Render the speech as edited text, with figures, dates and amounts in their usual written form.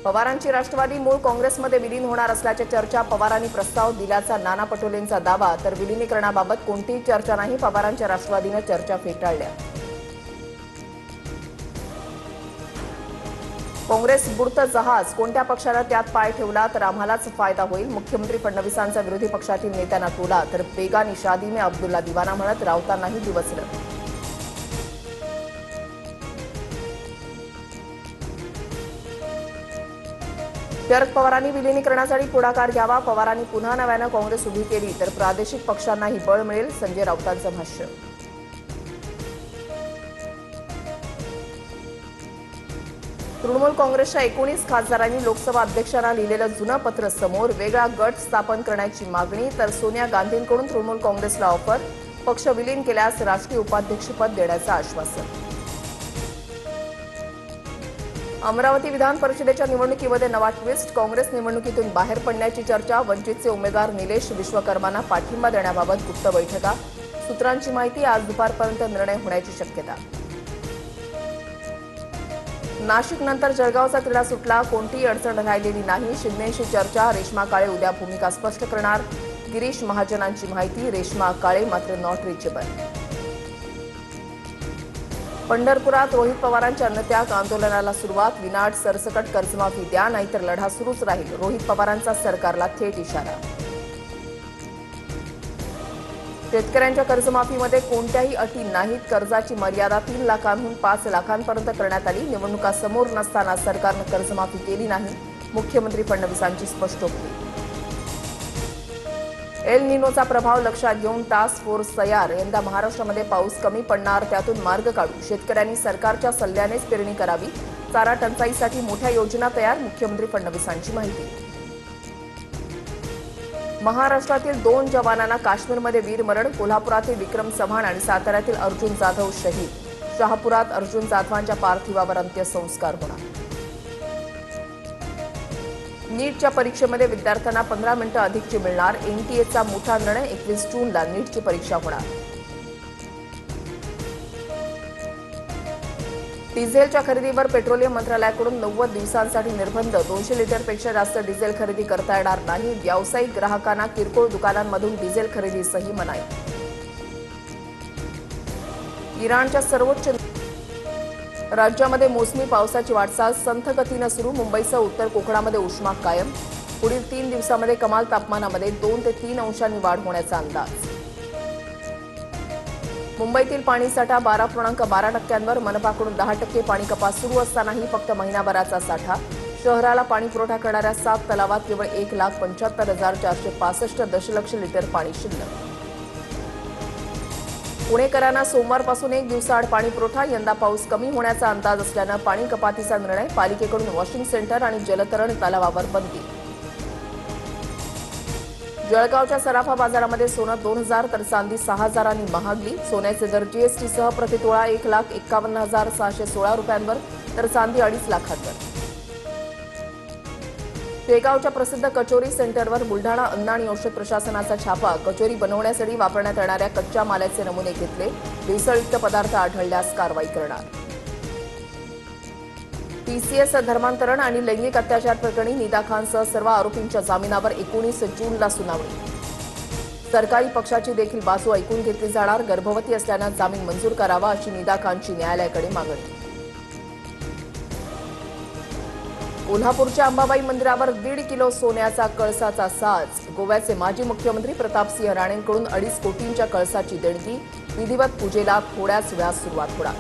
पवारांची राष्ट्रवादी मूळ काँग्रेसमध्ये विलीन होणार असल्याच्या चर्चा, पवारांनी प्रस्ताव दिल्याचा नाना पटोलेंचा दावा. तर विलीनीकरणाबाबत कोणतीही चर्चा नाही, पवारांच्या राष्ट्रवादीनं चर्चा फेटाळल्या. काँग्रेस बुडतं जहाज, कोणत्या पक्षानं त्यात पाय ठेवला तर आम्हालाच फायदा होईल. मुख्यमंत्री फडणवीसांचा विरोधी पक्षातील नेत्यांना टोला. तर बेगानी शादी में अब्दुल्ला दिवाना म्हणत राऊतांनाही दिवसलं. शरद पवारांनी विलीनीकरणासाठी पुढाकार घ्यावा. पवारांनी पुन्हा नव्यानं काँग्रेस उभी केली तर प्रादेशिक पक्षांनाही बळ मिळेल, संजय राऊतांचं भाष्य. तृणमूल काँग्रेसच्या 19 खासदारांनी लोकसभा अध्यक्षांना लिहिलेलं जुनं पत्र समोर. वेगळा गट स्थापन करण्याची मागणी. तर सोनिया गांधींकडून तृणमूल काँग्रेसला ऑफर. पक्ष विलीन केल्यास राष्ट्रीय उपाध्यक्षपद देण्याचं आश्वासन. अमरावती विधान परिषदेच्या निवडणुकीमध्ये नवा ट्विस्ट. काँग्रेस निवडणुकीतून बाहेर पडण्याची चर्चा. वंचितचे उमेदवार निलेश विश्वकर्मांना पाठिंबा देण्याबाबत गुप्त बैठका. सूत्रांची माहिती, आज दुपारपर्यंत निर्णय होण्याची शक्यता. नाशिकनंतर जळगावचा तिढा सुटला. कोणतीही अडचण राहिलेली नाही. शिंदेशी चर्चा. रेश्मा काळे उद्या भूमिका स्पष्ट करणार. गिरीश महाजनांची माहिती. रेश्मा काळे मात्र नॉट रिचेबल. पंढरपुरात रोहित पवारांच्या अन्नत्याग आंदोलनाला सुरुवात. विनाट सरसकट कर्जमाफी द्या, नाहीतर लढा सुरूच राहील. रोहित पवारांचा सरकारला थेट इशारा. शेतकऱ्यांच्या कर्जमाफीमध्ये कोणत्याही अटी नाहीत. कर्जाची मर्यादा 3 लाखांहून 5 लाखांपर्यंत करण्यात आली. निवडणुका समोर नसताना सरकारनं कर्जमाफी केली नाही. मुख्यमंत्री फडणवीसांची स्पष्टोक्ती. एल निनोचा प्रभाव लक्षात घेऊन टास्क फोर्स तयार. यंदा महाराष्ट्रामध्ये पाऊस कमी पडणार, त्यातून मार्ग काढू. शेतकऱ्यांनी सरकारच्या सल्ल्यानेच पेरणी करावी. चारा टंचाईसाठी मोठ्या योजना तयार. मुख्यमंत्री फडणवीसांची माहिती. महाराष्ट्रातील 2 जवानांना काश्मीरमध्ये वीरमरण. कोल्हापुरातील विक्रम चव्हाण आणि साताऱ्यातील अर्जुन जाधव शहीद. शहापुरात अर्जुन जाधवांच्या पार्थिवावर अंत्यसंस्कार होणार. नीटच्या परीक्षेमध्ये विद्यार्थ्यांना 15 मिनिटं अधिकची मिळणार. एनटीएचा मोठा निर्णय. 21 जूनला नीटची परीक्षा होणार. डिझेलच्या खरेदीवर पेट्रोलियम मंत्रालयाकडून 90 दिवसांसाठी निर्बंध. 200 लिटरपेक्षा जास्त डिझेल खरेदी करता येणार नाही. व्यावसायिक ग्राहकांना किरकोळ दुकानांमधून डिझेल खरेदीसही मनाई. इराणच्या सर्वोच्च राज्यामध्ये मोसमी पावसाची वाटचाल संथ गतीनं सुरू. मुंबईसह उत्तर कोकणामध्ये उष्मा कायम. पुढील 3 दिवसांमध्ये कमाल तापमानामध्ये 2 ते 3 अंशांनी वाढ होण्याचा अंदाज. मुंबईतील पाणीसाठा 12.12%. मनपाकडून 10% पाणी कपात सुरू असतानाही फक्त महिनाभराचा साठा. शहराला पाणी पुरवठा करणाऱ्या 7 तलावात केवळ 1,75,465 दशलक्ष लिटर पाणी शिल्लक. पुणेकरांना सोमवारपासून 1 दिवसाआड पाणी पुरवठा. यंदा पाऊस कमी होण्याचा अंदाज असल्यानं पाणी कपातीचा निर्णय. पालिकेकडून वॉशिंग सेंटर आणि जलतरण तलावावर बंदी. जळगावच्या सराफा बाजारामध्ये सोनं 2,000 तर चांदी 6,000 महागली. सोन्याचे दर जीएसटीसह प्रतितोळा 1,51,616 रुपयांवर, तर चांदी 2.5 लाखांवर. शेगावच्या प्रसिद्ध कचोरी सेंटरवर बुलढाणा अन्न आणि औषध प्रशासनाचा छापा. कचोरी बनवण्यासाठी वापरण्यात येणाऱ्या कच्च्या मालाचे नमुने घेतले. भेसळयुक्त पदार्थ आढळल्यास कारवाई करणार. टीसीएस धर्मांतरण आणि लैंगिक अत्याचार प्रकरणी निदा खानसह सर्व आरोपींच्या जामिनावर 19 जूनला सुनावणी. सरकारी पक्षाची देखील बाजू ऐकून घेतली जाणार. गर्भवती असल्यानं जामीन मंजूर करावा अशी निदा खानची न्यायालयाकडे मागणी. कोल्हापूरच्या अंबाबाई मंदिरावर 1.5 किलो सोन्याचा कळसाचा साज. गोव्याचे माजी मुख्यमंत्री प्रतापसिंह राणेंकडून 2.5 कोटींच्या कळसाची देणगी. विधिवत पूजेला थोड्याच वेळात सुरुवात होणार.